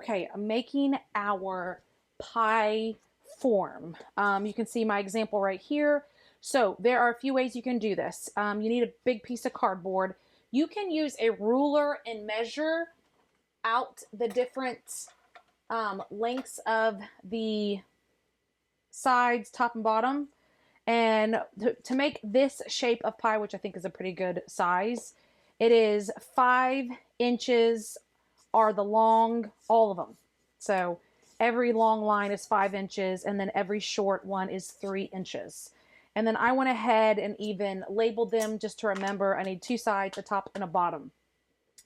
Okay, I'm making our pie form. You can see my example right here. So there are a few ways you can do this. You need a big piece of cardboard. You can use a ruler and measure out the different lengths of the sides, top and bottom. And to make this shape of pie, which I think is a pretty good size, it is 5 inches are the long, all of them. So every long line is 5 inches, and then every short one is 3 inches. And then I went ahead and even labeled them just to remember I need 2 sides, a top and a bottom.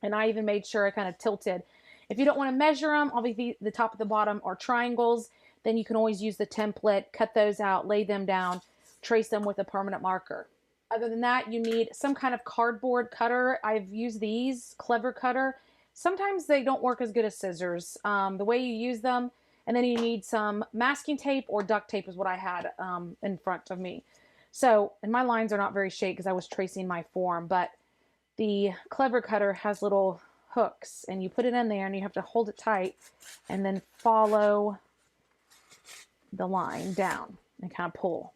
And I even made sure I kind of tilted. If you don't want to measure them, obviously the top and the bottom are triangles, then you can always use the template, cut those out, lay them down, trace them with a permanent marker. Other than that, you need some kind of cardboard cutter. I've used these, Clever Cutter. Sometimes they don't work as good as scissors, the way you use them. And then you need some masking tape or duct tape is what I had in front of me. So, and my lines are not very straight because I was tracing my form, but the Clever Cutter has little hooks and you put it in there and you have to hold it tight and then follow the line down and kind of pull.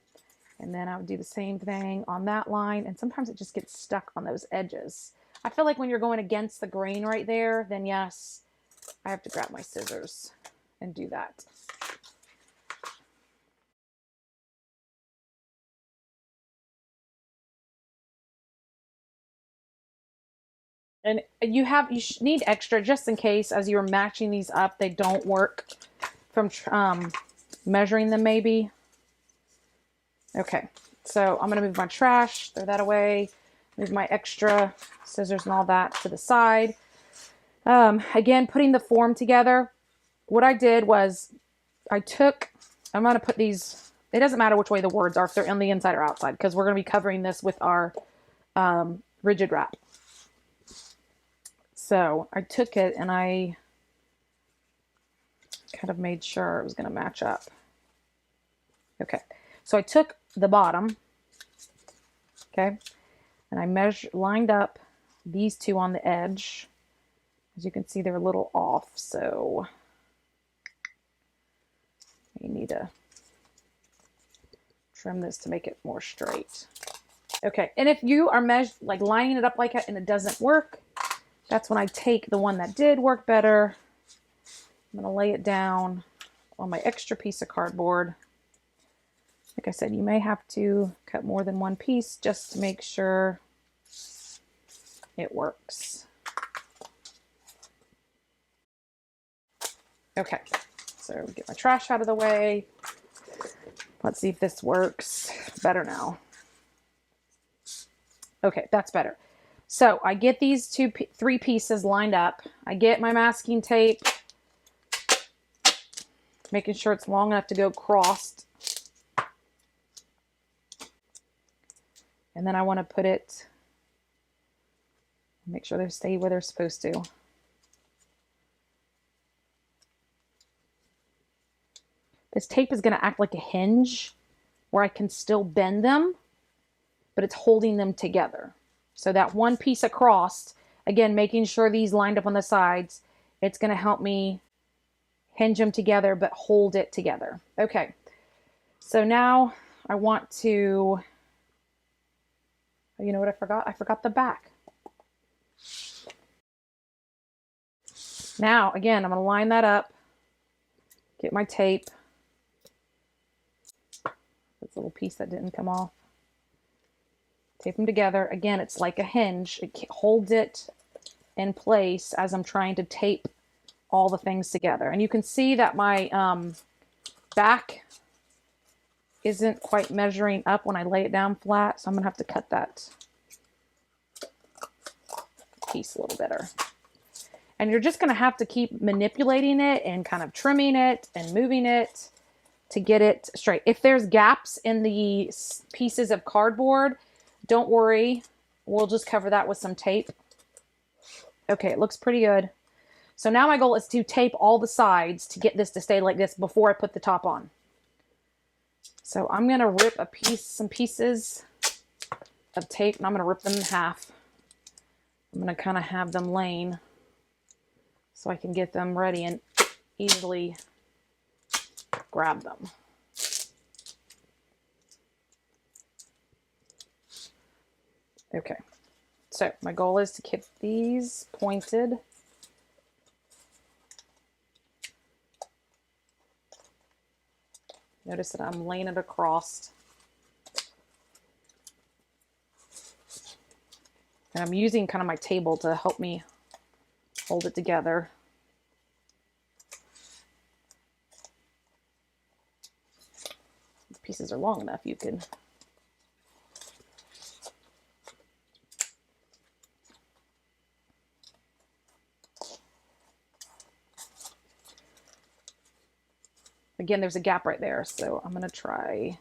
And then I would do the same thing on that line. And sometimes it just gets stuck on those edges. I feel like when you're going against the grain right there, then yes, I have to grab my scissors and do that. And you need extra just in case as you're matching these up, they don't work from measuring them maybe. Okay, so I'm gonna move my trash, throw that away, move my extra scissors and all that to the side. Again, putting the form together, what I did was I'm gonna put these, it doesn't matter which way the words are, if they're on the inside or outside, because we're gonna be covering this with our rigid wrap. So I took it and I kind of made sure it was gonna match up. Okay, so I took the bottom, okay, and I lined up these two on the edge. As you can see, they're a little off, so you need to trim this to make it more straight. Okay, and if you are like lining it up like that and it doesn't work, that's when I take the one that did work better. I'm gonna lay it down on my extra piece of cardboard. Like I said, you may have to cut more than one piece just to make sure it works. Okay, so get my trash out of the way. Let's see if this works better now. Okay, that's better. So I get these three pieces lined up. I get my masking tape, making sure it's long enough to go crossed. And then I want to put it, make sure they stay where they're supposed to. This tape is going to act like a hinge where I can still bend them, but it's holding them together. So that one piece across, again, making sure these lined up on the sides, it's going to help me hinge them together, but hold it together. Okay. So now I want to, you know what I forgot? I forgot the back. Now, again, I'm going to line that up, get my tape. This little piece that didn't come off. Tape them together. Again, it's like a hinge. It holds it in place as I'm trying to tape all the things together. And you can see that my back isn't quite measuring up when I lay it down flat. So I'm going to have to cut that piece a little better. And you're just going to have to keep manipulating it and kind of trimming it and moving it to get it straight. If there's gaps in the pieces of cardboard, don't worry. We'll just cover that with some tape. Okay, it looks pretty good. So now my goal is to tape all the sides to get this to stay like this before I put the top on. So I'm going to rip some pieces of tape, and I'm going to rip them in half. I'm going to kind of have them laying so I can get them ready. And easily grab them. Okay, so my goal is to keep these pointed. Notice that I'm laying it across. And I'm using kind of my table to help me hold it together. The pieces are long enough, you can. Again, there's a gap right there, so I'm going to try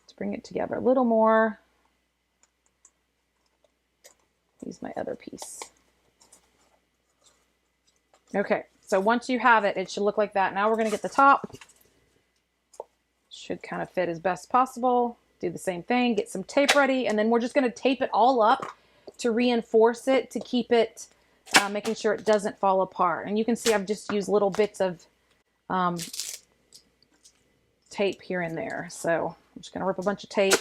to bring it together a little more. Use my other piece. Okay, so once you have it, it should look like that. Now we're going to get the top. Should kind of fit as best possible. Do the same thing, get some tape ready, and then we're just going to tape it all up to reinforce it, to keep it, making sure it doesn't fall apart. And you can see I've just used little bits of tape here and there. So I'm just going to rip a bunch of tape,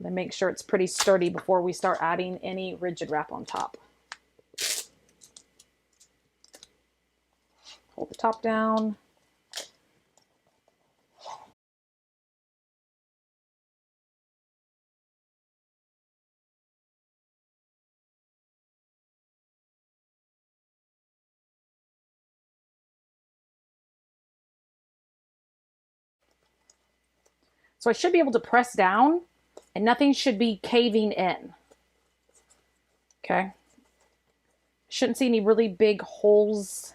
then make sure it's pretty sturdy before we start adding any rigid wrap on top. Hold the top down. So I should be able to press down and nothing should be caving in. Okay. Shouldn't see any really big holes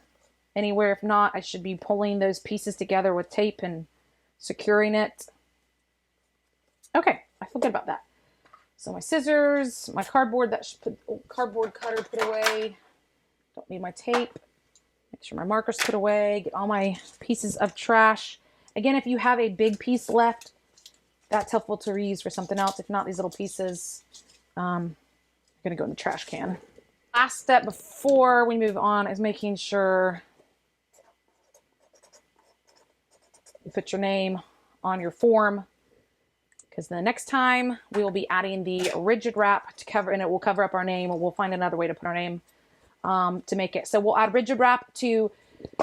anywhere. If not, I should be pulling those pieces together with tape and securing it. Okay, I feel good about that. So my scissors, my cardboard, that should put cardboard cutter put away. Don't need my tape. Make sure my marker's put away. Get all my pieces of trash. Again, if you have a big piece left, that's helpful to reuse for something else. If not, these little pieces are going to go in the trash can. Last step before we move on is making sure you put your name on your form, because the next time we will be adding the rigid wrap to cover, and it will cover up our name, or we'll find another way to put our name to make it. So we'll add rigid wrap to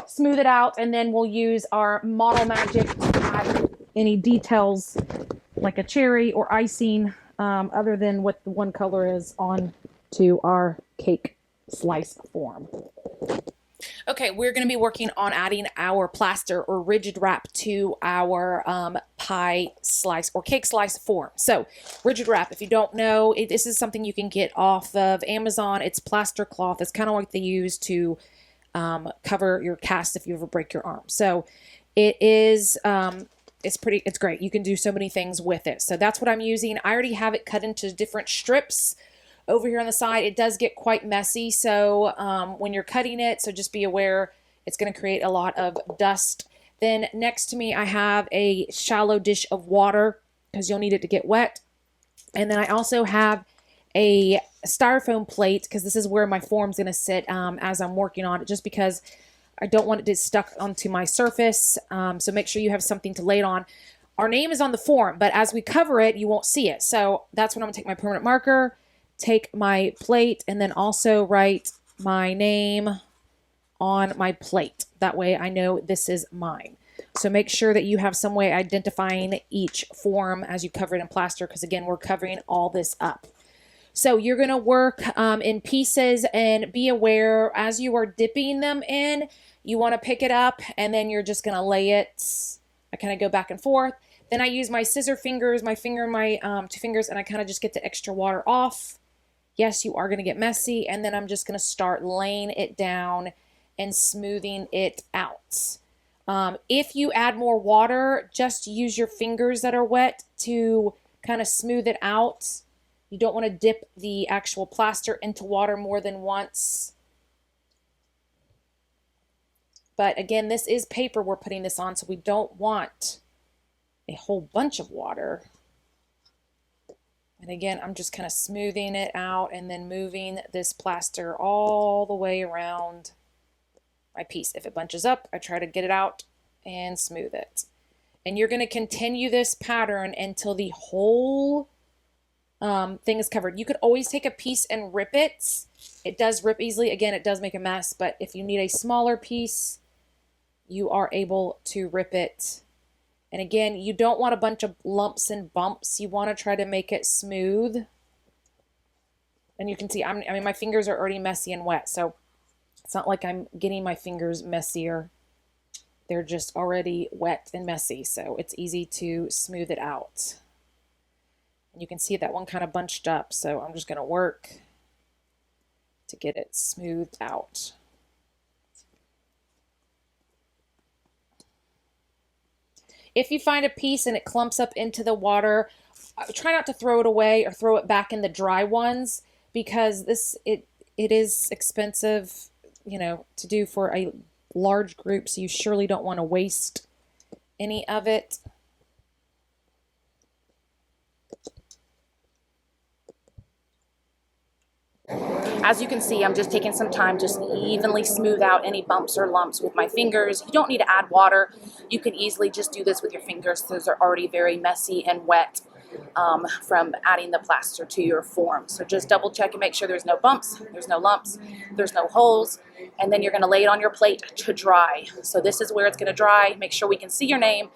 smooth it out, and then we'll use our Model Magic to add any details like a cherry or icing other than what the one color is on to our cake slice form. Okay, we're going to be working on adding our plaster or rigid wrap to our pie slice or cake slice form. So rigid wrap, if you don't know, this is something you can get off of Amazon. It's plaster cloth. It's kind of like they use to cover your cast if you ever break your arm. So it is, it's great. You can do so many things with it. So that's what I'm using. I already have it cut into different strips over here on the side. It does get quite messy. So when you're cutting it, so just be aware it's going to create a lot of dust. Then next to me, I have a shallow dish of water because you'll need it to get wet. And then I also have a styrofoam plate because this is where my form's going to sit as I'm working on it, just because I don't want it to get stuck onto my surface. So make sure you have something to lay it on. Our name is on the form, but as we cover it, you won't see it. So that's when I'm going to take my permanent marker, take my plate, and then also write my name on my plate. That way I know this is mine. So make sure that you have some way identifying each form as you cover it in plaster, because again, we're covering all this up. So you're going to work in pieces, and be aware as you are dipping them in, you want to pick it up and then you're just going to lay it. I kind of go back and forth. Then I use my scissor fingers, my finger and my 2 fingers, and I kind of just get the extra water off. Yes, you are going to get messy. And then I'm just going to start laying it down and smoothing it out. If you add more water, just use your fingers that are wet to kind of smooth it out. You don't want to dip the actual plaster into water more than once. But again, this is paper we're putting this on, so we don't want a whole bunch of water. And again, I'm just kind of smoothing it out and then moving this plaster all the way around my piece. If it bunches up, I try to get it out and smooth it. And you're going to continue this pattern until the whole thing is covered. You could always take a piece and rip it. It does rip easily. Again, it does make a mess, but if you need a smaller piece, you are able to rip it. And again, you don't want a bunch of lumps and bumps. You want to try to make it smooth. And you can see, I mean, my fingers are already messy and wet, so it's not like I'm getting my fingers messier. They're just already wet and messy, so it's easy to smooth it out. And you can see that one kind of bunched up, so I'm just going to work to get it smoothed out. If you find a piece and it clumps up into the water, try not to throw it away or throw it back in the dry ones, because it is expensive, you know, to do for a large group, so you surely don't want to waste any of it. As you can see, I'm just taking some time just evenly smooth out any bumps or lumps with my fingers. You don't need to add water. You can easily just do this with your fingers. Those are already very messy and wet from adding the plaster to your form. So just double check and make sure there's no bumps, there's no lumps, there's no holes, and then you're going to lay it on your plate to dry. So this is where it's going to dry. Make sure we can see your name.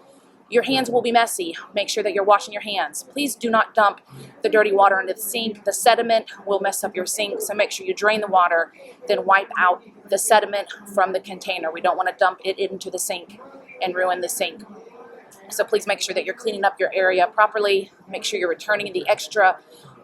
Your hands will be messy. Make sure that you're washing your hands. Please do not dump the dirty water into the sink. The sediment will mess up your sink, so make sure you drain the water, then wipe out the sediment from the container. We don't want to dump it into the sink and ruin the sink. So please make sure that you're cleaning up your area properly. Make sure you're returning the extra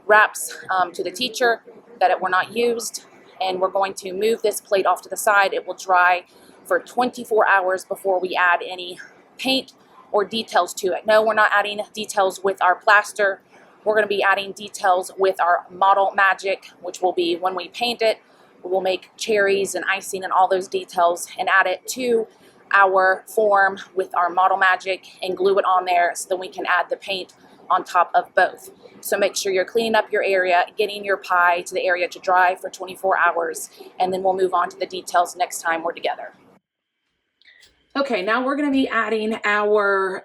wraps to the teacher that were not used. And we're going to move this plate off to the side. It will dry for 24 hours before we add any paint or details to it. No, we're not adding details with our plaster. We're going to be adding details with our Model Magic, which will be when we paint it, we'll make cherries and icing and all those details and add it to our form with our Model Magic and glue it on there so that we can add the paint on top of both. So make sure you're cleaning up your area, getting your pie to the area to dry for 24 hours, and then we'll move on to the details next time we're together. Okay, now we're going to be adding our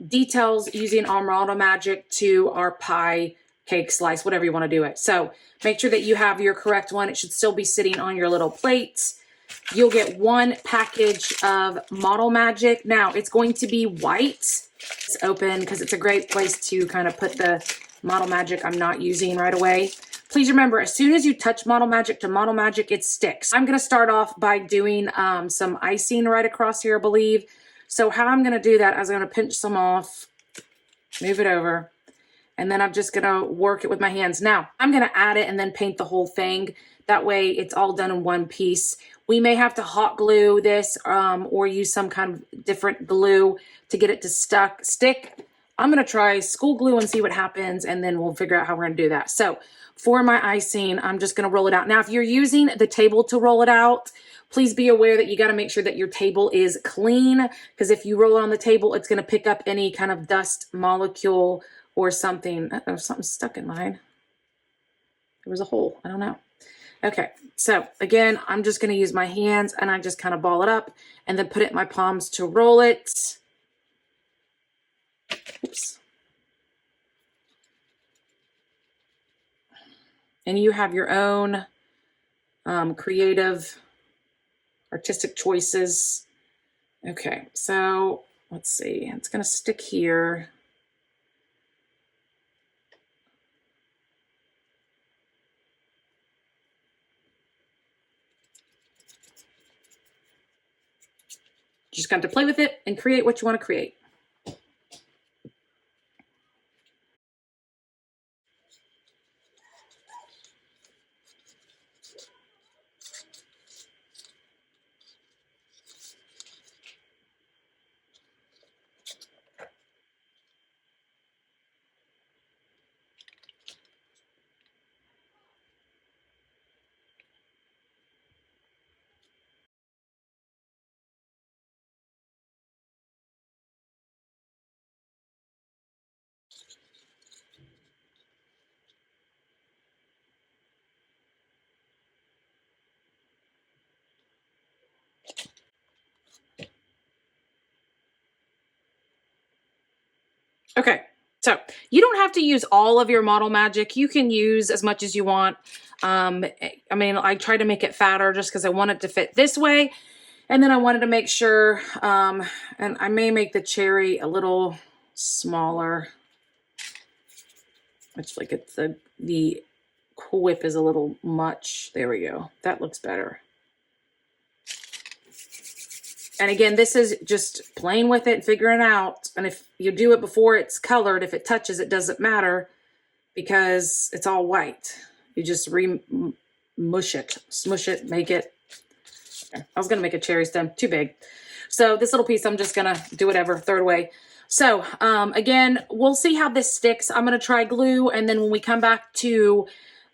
details using our Model Magic to our pie, cake, slice, whatever you want to do it. So make sure that you have your correct one. It should still be sitting on your little plate. You'll get one package of Model Magic. Now, it's going to be white. It's open because it's a great place to kind of put the Model Magic I'm not using right away. Please remember, as soon as you touch Model Magic to Model Magic, it sticks. I'm going to start off by doing some icing right across here, I believe. So how I'm going to do that is I'm going to pinch some off, move it over, and then I'm just going to work it with my hands. Now, I'm going to add it and then paint the whole thing. That way, it's all done in one piece. We may have to hot glue this or use some kind of different glue to get it to stick. I'm going to try school glue and see what happens, and then we'll figure out how we're going to do that. So for my icing, I'm just going to roll it out. Now, if you're using the table to roll it out, please be aware that you got to make sure that your table is clean, because if you roll it on the table, it's going to pick up any kind of dust molecule or something. Uh-oh, something's stuck in mine. There was a hole. I don't know. Okay, so again, I'm just going to use my hands and I just kind of ball it up and then put it in my palms to roll it. Oops. And you have your own creative, artistic choices. Okay, so let's see. It's going to stick here. You just got to play with it and create what you want to create. Okay, so you don't have to use all of your model magic. You can use as much as you want. I mean, I try to make it fatter just because I want it to fit this way. And then I wanted to make sure, and I may make the cherry a little smaller. It's like it's the whip is a little much. There we go. That looks better. And again, this is just playing with it, figuring it out. And if you do it before it's colored, if it touches, it doesn't matter because it's all white. You just mush it, smush it, make it. I was going to make a cherry stem, too big. So this little piece, I'm just going to do whatever, throw it away. So again, we'll see how this sticks. I'm going to try glue. And then when we come back to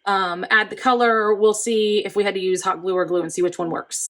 add the color, we'll see if we had to use hot glue or glue and see which one works.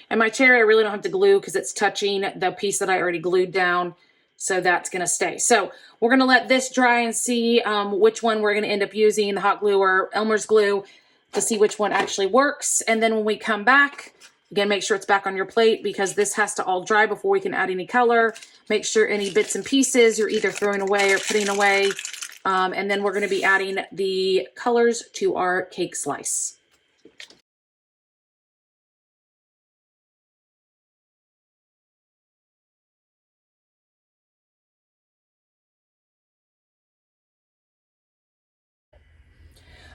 And my cherry, I really don't have to glue because it's touching the piece that I already glued down. So that's going to stay. So we're going to let this dry and see which one we're going to end up using, the hot glue or Elmer's glue, to see which one actually works. And then when we come back, again, make sure it's back on your plate because this has to all dry before we can add any color. Make sure any bits and pieces you're either throwing away or putting away. And then we're going to be adding the colors to our cake slice.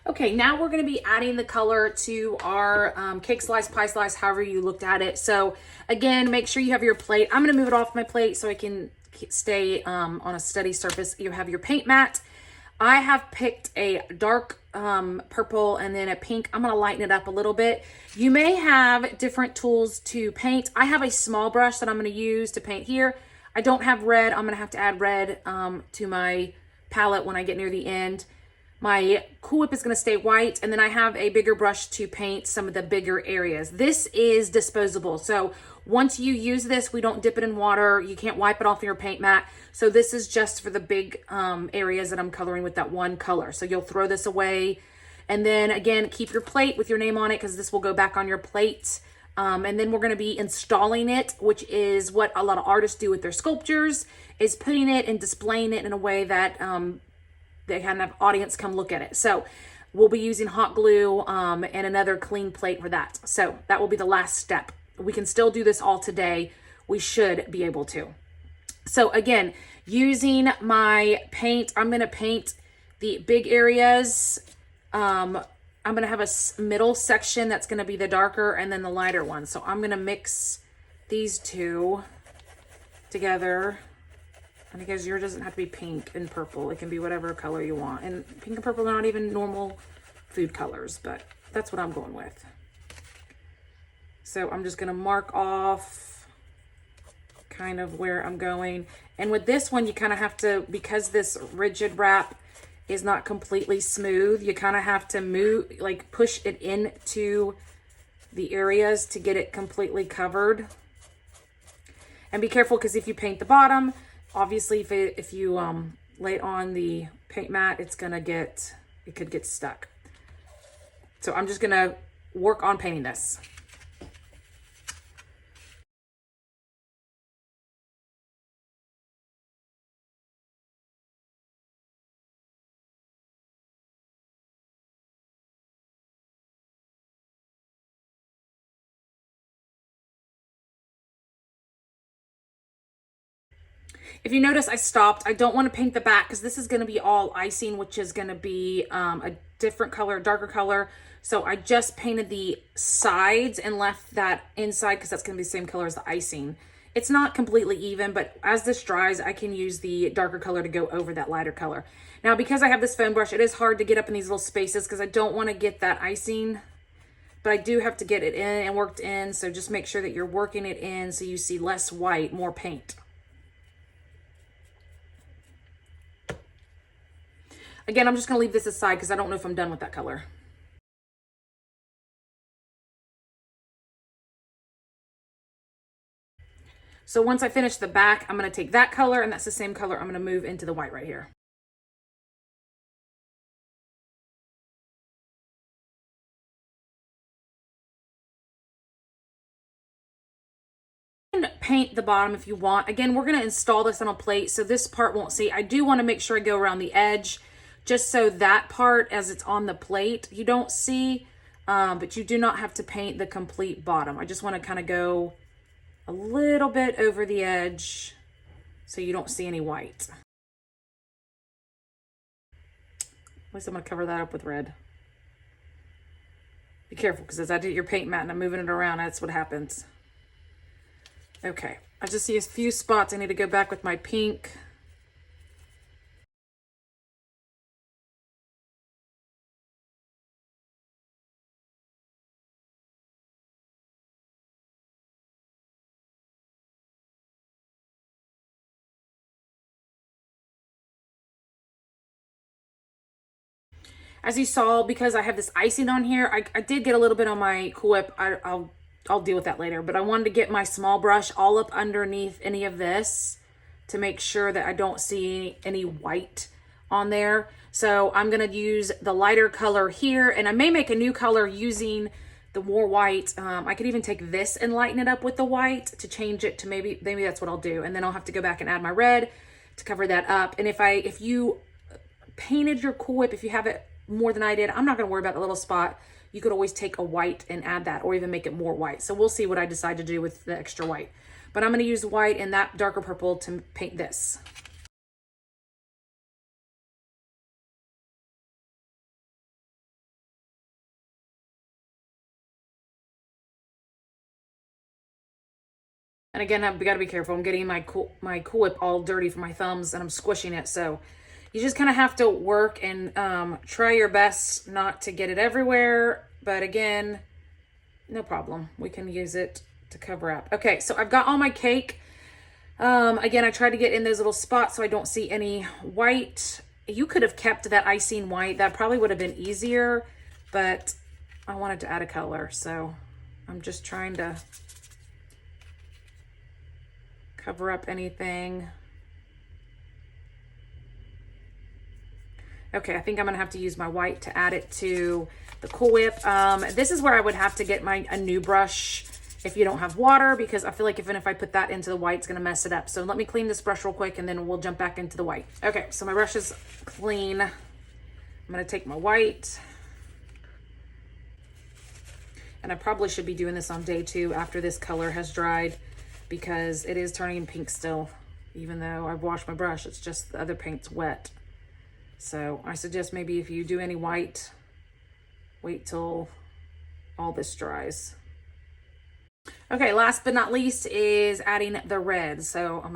Okay, now we're going to be adding the color to our cake slice, pie slice, however you looked at it. So again, make sure you have your plate. I'm going to move it off my plate so I can stay on a steady surface. You have your paint mat. I have picked a dark purple and then a pink. I'm going to lighten it up a little bit. You may have different tools to paint. I have a small brush that I'm going to use to paint here. I don't have red. I'm going to have to add red to my palette when I get near the end. My Cool Whip is going to stay white, and then I have a bigger brush to paint some of the bigger areas. This is disposable, so once you use this, we don't dip it in water. You can't wipe it off your paint mat. So this is just for the big areas that I'm coloring with that one color. So you'll throw this away, and then again, keep your plate with your name on it because this will go back on your plate. And then we're going to be installing it, which is what a lot of artists do with their sculptures, is putting it and displaying it in a way that they can have audience come look at it. So we'll be using hot glue and another clean plate for that. So that will be the last step. We can still do this all today. We should be able to. So again, using my paint, I'm going to paint the big areas. I'm going to have a middle section that's going to be the darker and then the lighter one. So I'm going to mix these two together. And because yours doesn't have to be pink and purple. It can be whatever color you want. And pink and purple are not even normal food colors, but that's what I'm going with. So I'm just going to mark off kind of where I'm going. And with this one, you kind of have to, because this rigid wrap is not completely smooth, you kind of have to move, like push it into the areas to get it completely covered. And be careful because if you paint the bottom, obviously, if you lay it on the paint mat, it could get stuck. So I'm just gonna work on painting this. If you notice, I stopped. I don't want to paint the back because this is going to be all icing, which is going to be a different color, darker color. So I just painted the sides and left that inside because that's going to be the same color as the icing. It's not completely even, but as this dries, I can use the darker color to go over that lighter color. Now, because I have this foam brush, it is hard to get up in these little spaces because I don't want to get that icing, but I do have to get it in and worked in. So just make sure that you're working it in so you see less white, more paint. Again, I'm just going to leave this aside because I don't know if I'm done with that color. So once I finish the back, I'm going to take that color, and that's the same color I'm going to move into the white right here. Paint the bottom if you want. Again, we're going to install this on a plate, so this part won't see. I do want to make sure I go around the edge, just so that part, as it's on the plate, you don't see, but you do not have to paint the complete bottom. I just want to kind of go a little bit over the edge so you don't see any white. At least I'm going to cover that up with red. Be careful, because as I do your paint mat and I'm moving it around, that's what happens. Okay, I just see a few spots I need to go back with my pink. As you saw, because I have this icing on here, I did get a little bit on my Cool Whip. I'll deal with that later, but I wanted to get my small brush all up underneath any of this to make sure that I don't see any white on there. So I'm gonna use the lighter color here, and I may make a new color using the more white. I could even take this and lighten it up with the white to change it to maybe that's what I'll do. And then I'll have to go back and add my red to cover that up. And if you painted your Cool Whip, if you have it more than I did, I'm not gonna worry about the little spot. You could always take a white and add that, or even make it more white. So we'll see what I decide to do with the extra white. But I'm gonna use white and that darker purple to paint this. And again, I've got to be careful. I'm getting my Cool Whip all dirty from my thumbs, and I'm squishing it. So you just kind of have to work and try your best not to get it everywhere. But again, no problem. We can use it to cover up. Okay, so I've got all my cake. Again, I tried to get in those little spots so I don't see any white. You could have kept that icing white. That probably would have been easier, but I wanted to add a color. So I'm just trying to cover up anything. Okay, I think I'm gonna have to use my white to add it to the Cool Whip. This is where I would have to get a new brush if you don't have water, because I feel like even if I put that into the white, it's gonna mess it up. So let me clean this brush real quick and then we'll jump back into the white. Okay, so my brush is clean. I'm gonna take my white. And I probably should be doing this on day 2 after this color has dried, because it is turning pink still. Even though I've washed my brush, it's just the other paint's wet. So I suggest maybe if you do any white, wait till all this dries. Okay, last but not least is adding the red. So I'm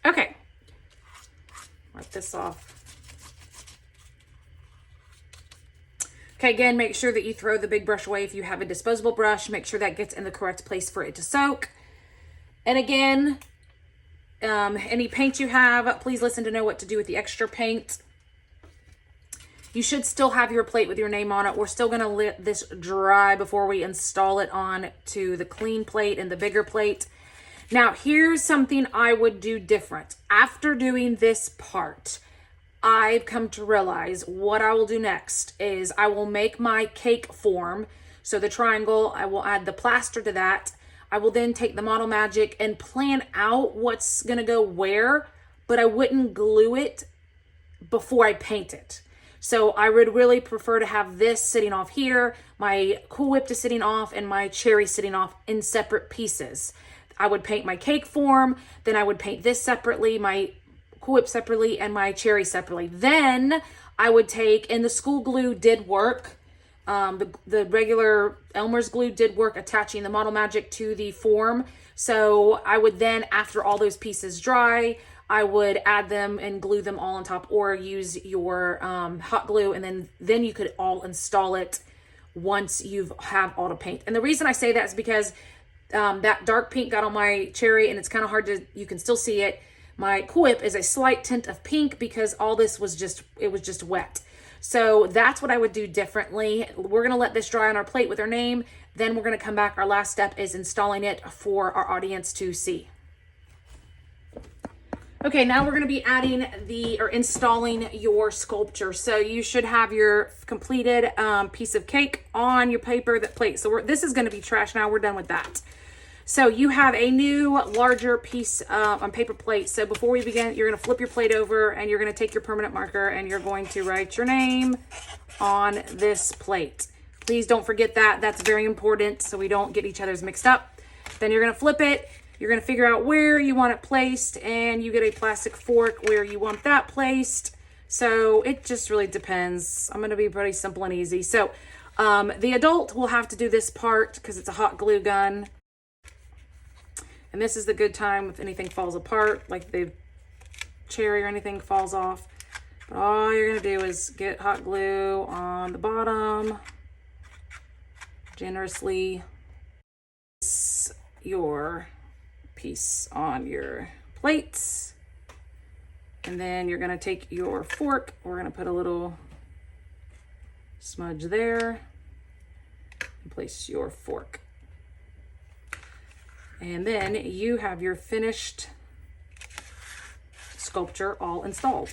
okay. Wipe this off. Okay, again, make sure that you throw the big brush away if you have a disposable brush. Make sure that gets in the correct place for it to soak. And again, any paint you have, please listen to know what to do with the extra paint. You should still have your plate with your name on it. We're still gonna let this dry before we install it on to the clean plate and the bigger plate. Now, here's something I would do different. After doing this part, I've come to realize what I will do next is I will make my cake form. So the triangle, I will add the plaster to that. I will then take the Model Magic and plan out what's gonna go where, but I wouldn't glue it before I paint it. So I would really prefer to have this sitting off here, my Cool Whip to sitting off, and my cherry sitting off in separate pieces. I would paint my cake form, then I would paint this separately, my Cool Whip separately, and my cherry separately. Then I would take, and the school glue did work. The regular Elmer's glue did work attaching the Model Magic to the form. So I would then, after all those pieces dry, I would add them and glue them all on top, or use your hot glue, and then you could all install it once you have all the paint. And the reason I say that is because that dark pink got on my cherry, and it's kind of hard to, you can still see it, My quip is a slight tint of pink because all this was just wet. So that's what I would do differently. We're gonna let this dry on our plate with our name. Then we're gonna come back. Our last step is installing it for our audience to see. Okay, now we're gonna be adding or installing your sculpture. So you should have your completed piece of cake on your paper plate. So this is gonna be trash now, we're done with that. So you have a new larger piece on paper plate. So before we begin, you're gonna flip your plate over and you're gonna take your permanent marker and you're going to write your name on this plate. Please don't forget that, that's very important so we don't get each other's mixed up. Then you're gonna flip it. You're going to figure out where you want it placed, and you get a plastic fork where you want that placed. So it just really depends. I'm going to be pretty simple and easy. So the adult will have to do this part because it's a hot glue gun. And this is the good time if anything falls apart, like the cherry or anything falls off. But all you're going to do is get hot glue on the bottom. Generously your piece on your plates, and then you're going to take your fork. We're going to put a little smudge there and place your fork, and then you have your finished sculpture all installed.